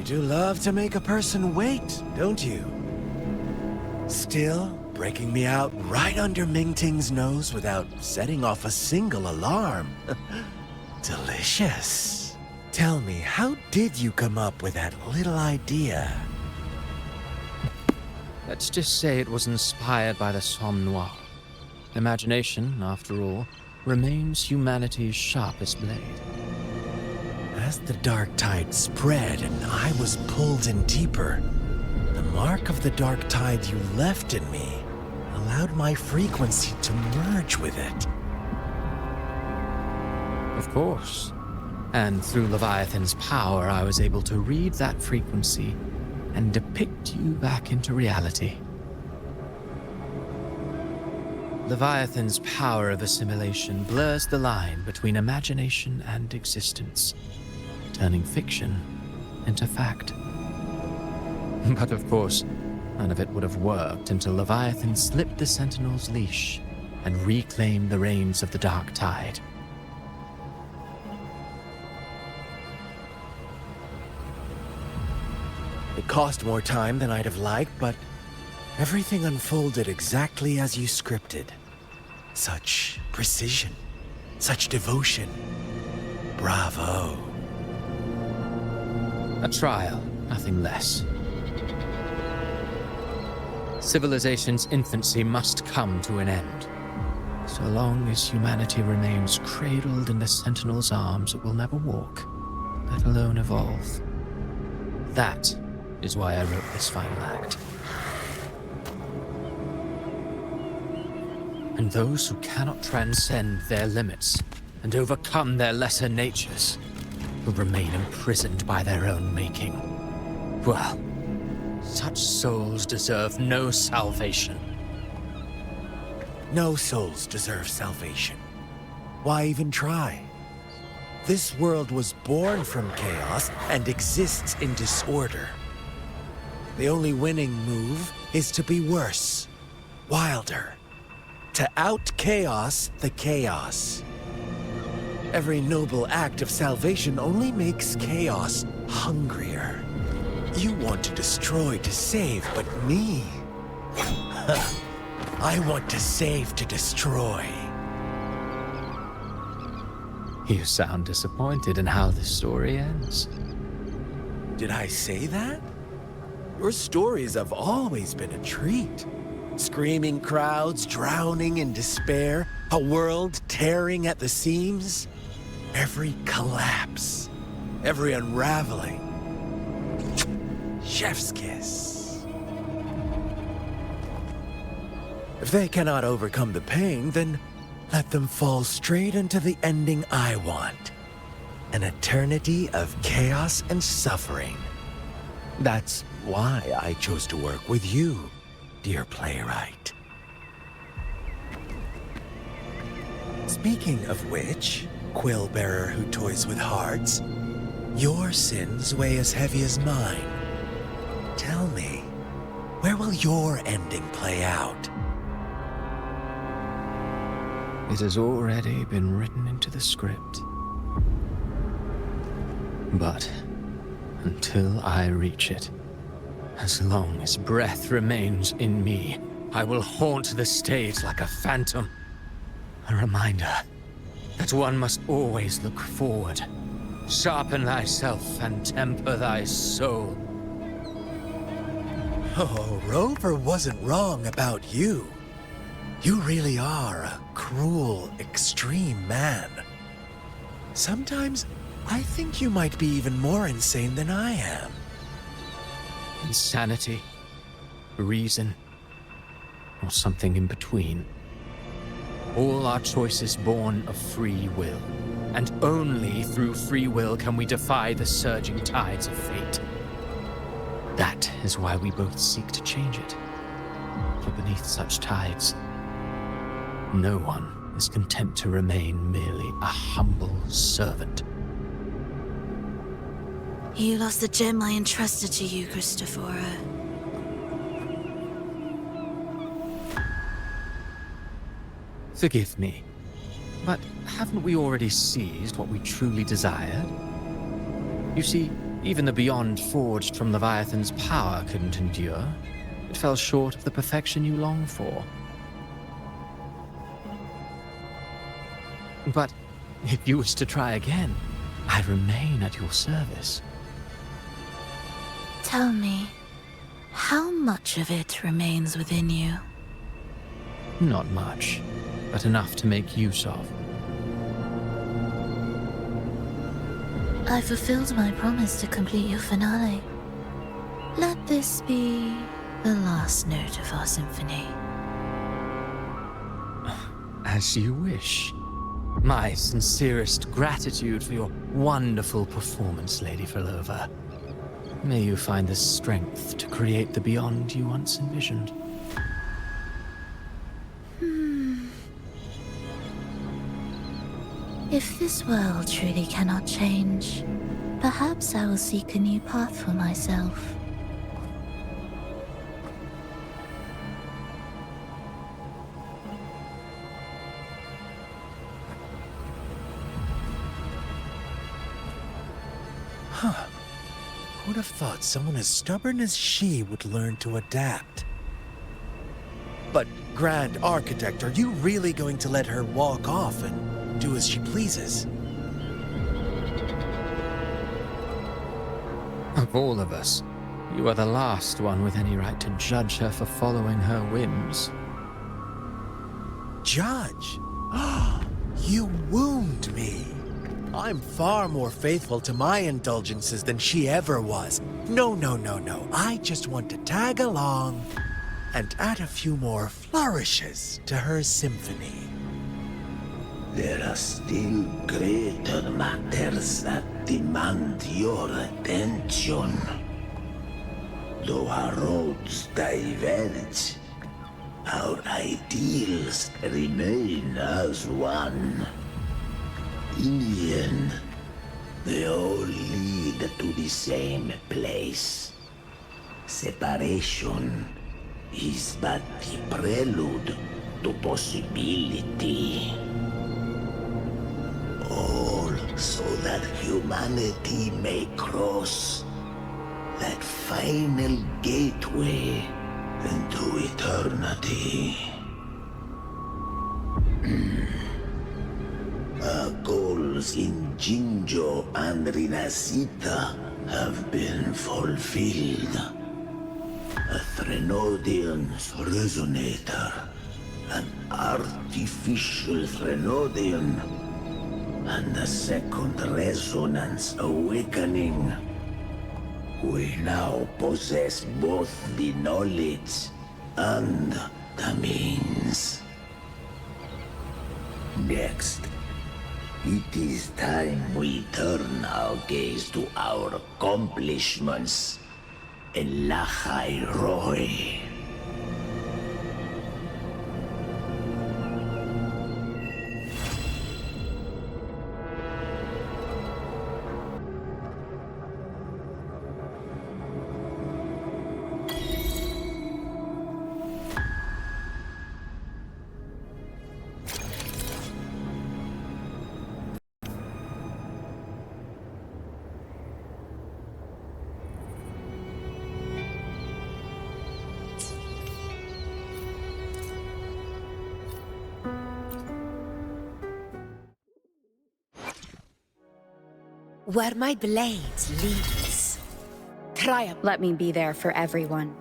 do love to make a person wait, don't you? Still, breaking me out right under Mingting's nose without setting off a single alarm. Delicious. Tell me, how did you come up with that little idea? Let's just say it was inspired by the Somme Noire. Imagination, after all, remains humanity's sharpest blade. As the dark tide spread and I was pulled in deeper, the mark of the dark tide you left in me allowed my frequency to merge with it. Of course. And through Leviathan's power, I was able to read that frequency and depict you back into reality. Leviathan's power of assimilation blurs the line between imagination and existence, turning fiction into fact. But of course, none of it would have worked until Leviathan slipped the Sentinel's leash and reclaimed the reins of the Dark Tide. It cost more time than I'd have liked, but everything unfolded exactly as you scripted. Such precision, such devotion. Bravo. A trial, nothing less. Civilization's infancy must come to an end. So long as humanity remains cradled in the Sentinel's arms, it will never walk, let alone evolve. That is why I wrote this final act. And those who cannot transcend their limits and overcome their lesser natures will remain imprisoned by their own making. Well, such souls deserve no salvation. No souls deserve salvation. Why even try? This world was born from chaos and exists in disorder. The only winning move is to be worse, wilder, to out-chaos the chaos. Every noble act of salvation only makes chaos hungrier. You want to destroy to save, but me? I want to save to destroy. You sound disappointed in how this story ends. Did I say that? Your stories have always been a treat. Screaming crowds drowning in despair, a world tearing at the seams. Every collapse, every unraveling. Chef's kiss. If they cannot overcome the pain, then let them fall straight into the ending I want. An eternity of chaos and suffering. That's why I chose to work with you, dear playwright. Speaking of which, quill bearer who toys with hearts, your sins weigh as heavy as mine. Tell me, where will your ending play out? It has already been written into the script. But until I reach it, as long as breath remains in me, I will haunt the stage like a phantom. A reminder that one must always look forward. Sharpen thyself and temper thy soul. Oh, Rover wasn't wrong about you. You really are a cruel, extreme man. Sometimes I think you might be even more insane than I am. Insanity, reason, or something in between. All our choices born of free will, and only through free will can we defy the surging tides of fate. That is why we both seek to change it. For beneath such tides, no one is content to remain merely a humble servant. You lost the gem I entrusted to you, Christopher. Forgive me, but haven't we already seized what we truly desired? You see, Even the beyond forged from Leviathan's power couldn't endure. It fell short of the perfection you long for. But if you wish to try again, I remain at your service. Tell me, how much of it remains within you? Not much, but enough to make use of. I fulfilled my promise to complete your finale. Let this be the last note of our symphony. As you wish. My sincerest gratitude for your wonderful performance, Lady Frolova. May you find the strength to create the beyond you once envisioned. If this world truly cannot change, perhaps I will seek a new path for myself. Who'd have thought someone as stubborn as she would learn to adapt? But, Grand Architect, are you really going to let her walk off and do as she pleases? Of all of us, you are the last one with any right to judge her for following her whims. Judge? You wound me. I'm far more faithful to my indulgences than she ever was. No. I just want to tag along and add a few more flourishes to her symphony. There are still greater matters that demand your attention. Though our roads diverge, our ideals remain as one. In the end, they all lead to the same place. Separation is but the prelude to possibility. All so that humanity may cross that final gateway into eternity. Our goals in Jinjo and Rinasita have been fulfilled. A Threnodian's resonator, an artificial Threnodian, and a second resonance awakening. We now possess both the knowledge and the means. Next, it is time we turn our gaze to our accomplishments in Lahai Roy. Where my blade leads, triumph. Let me be there for everyone.